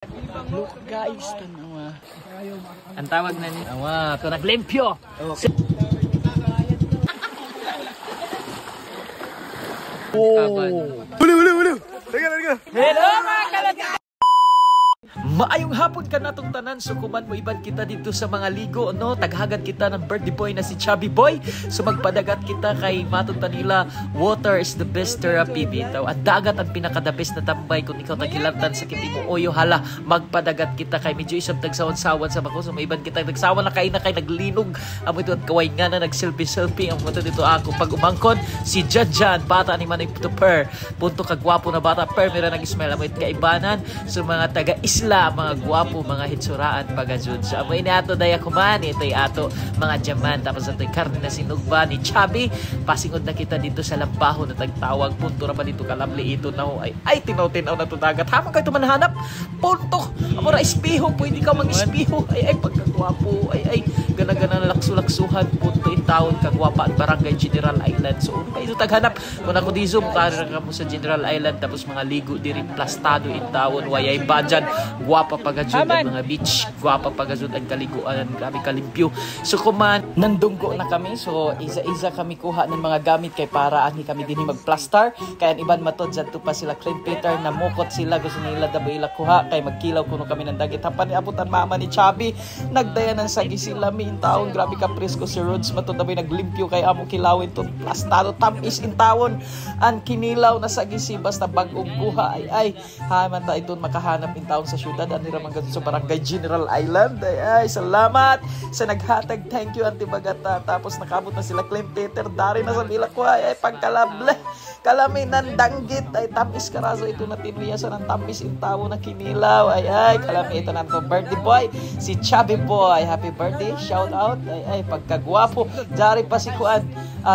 Look guys, tanawa. Ang tawag na ni awa, to naglimpyo. Ulu. Liga. Hello mga kalati. Maayong hapon ka natong tanan, sukuman mo iban kita dito sa mga ligo, no? Taghagan kita ng birthday boy na si Chubby Boy. So magpadagat kita kay matunta nila, water is the best therapy bitaw. At dagat ang pinaka-the best na tambay kung ikaw taghilantan sa kiti mo oyo hala. Magpadagat kita kay medyo isang tagsawan-sawan sa bako. So maiban kita nagsawan na kay naglinog. Amo ito at kaway nga na nag-selfie. Amo ito dito ako pag umangkon si Jan, bata ni Manay Per. Punto kagwapo na bata per mira nag-smile. Amo ito kaibanan sa mga taga-isla, mga guwapo, mga hitsuraan pagajud. So amoy ni ato daya kuman, ito'y ato mga jaman, tapos ito'y karne na sinugba ni Chubby. Pasingod na kita dito sa lambaho na tagtawag, punto na ba dito kalamli ito na ho, ay tinaw-tinaw na ito dagat. Hamang kayo manhanap, punto, amora ispiho, pwede ka mag-ispiho, ay pagkagwapo, ay gana-gana laksu-laksuhan, punto in taon, kagwapa at Barangay General Island. So kayo taghanap, kung ako dizo, mukha ka mo sa General Island, tapos mga ligo diri plastado in taon, wayay badyan, guwapa pagajud ang mga beach, guwapa pagajud ang kaliguan, grabe kalimpyo. So kuman, nandunggo na kami, so isa-isa kami kuha ng mga gamit kay para ani kami dinhi magplaster, kaya iban matod dito pa sila Clint Peter na mukot sila, gusto nila dabo ila kuha kay magkilaw kuno kami ng dagit. Hapan ni abutan mama ni Chubby, nagdayanan sa sila mi in taon, grabe ka presko si Rods matod dabo naglimpyo kay amo kilawin ton plastado tamis in taon an kinilaw na sa gisibas na bagong buha ay man ta iton makahanap in taon sa syudad ani ra man sa Barangay General Island. Ay salamat sa naghatag, thank you Auntie Bagata. Tapos nakabot na sila Clint Peter dari na sa mila ko ay pagkalable kalami ng danggit ay tamis karaso ito na tinuyasan ng tamis in tawo na kinilaw ay kalami ito na to birthday boy si Chubby Boy, happy birthday, shout out ay pagkagwapo dari pa si Kuan,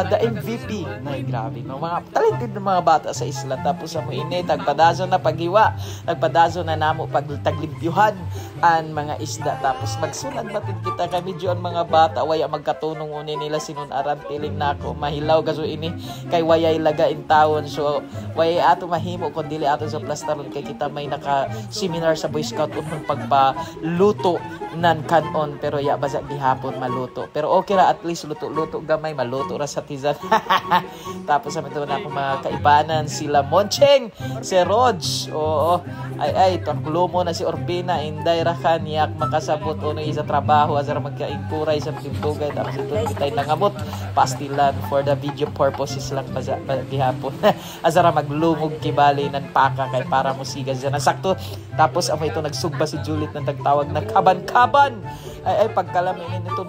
the MVP na grabe no, mga talented ng mga bata sa isla. Tapos sa muini tagpadazo na paghiwa, nagpadazo na namo pagtaglimpyuhan ang mga isda. Tapos magsunad batid kita kay medyo ang mga bata waya magkatunong uni nila sinunaran tiling nako mahilaw gaso ini kay wayay laga in taon. So wayay ato mahimo kun dili ato sa plastaron kay kita may naka seminar sa Boy Scout unang pagpaluto nan kanon, pero ya basa gihapon maluto, pero okay ra at least luto gamay maluto ra sa tizan. Tapos sa mito na ako mga kaibanan sila Moncheng, si Rods, oo ay taklumo na si Orbina inday ra kanyak makasabot uno sa trabaho azar magkaingkuray sa timbugay. Tapos ito kitay nangamot pastilan for the video purposes lang basa gihapon. Azara maglumog kibali nan paka kay para musiga dyan sakto. Tapos amo ito nagsugba si Juliet ng tagtawag na kaban ay pagkalamin nito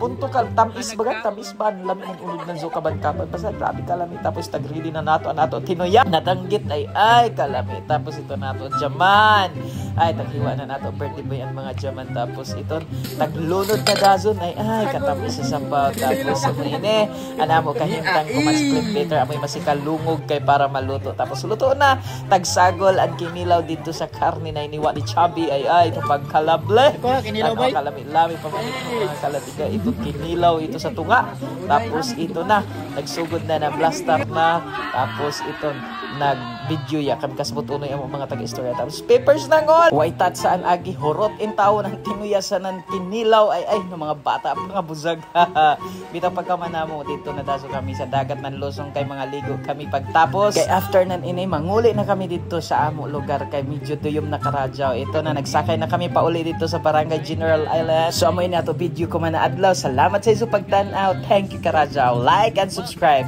punto ka tamis bagat tamis ban lami ng ulog ng zo kaban-kaban basta grabe kalami. Tapos tag-ready na nato tinuya natanggit ay kalami. Tapos ito nato jaman ay taghiwa na nato birthday boy ang mga jaman. Tapos ito taglunod na dazon ay katamis sa sampaw. Tapos sa maine anamo kahimtang kumas Clint Peter amoy masikalungog kay para maluto. Tapos luto na tagsagol ang kinilaw dito sa karne na iniwa ni Chubby ay ito pagkalable kinilaw boy kalami pa man mga kalatiga ito kinilaw ito sa tunga. Tapos ito na nagsugod na blaster na. Tapos ito nag-video ya kami kasabot unoy ang mga taga-istorya. Tapos papers na ngol way tat saan agi horot in tawo ng tinuyasan ng kinilaw ay ng mga bata mga buzag. Bitaw pagkamana mo dito na daso kami sa dagat ng Losong kay mga ligo kami pagtapos kay after nan inay manguli na kami dito sa amo lugar kay medyo tuyom na karadyaw. Ito na nagsakay na kami pauli dito sa Barangay General Island. So amoy na to video ko man na adlaw. Salamat sa iso pagtan-aw. Thank you karadyaw. Like and subscribe.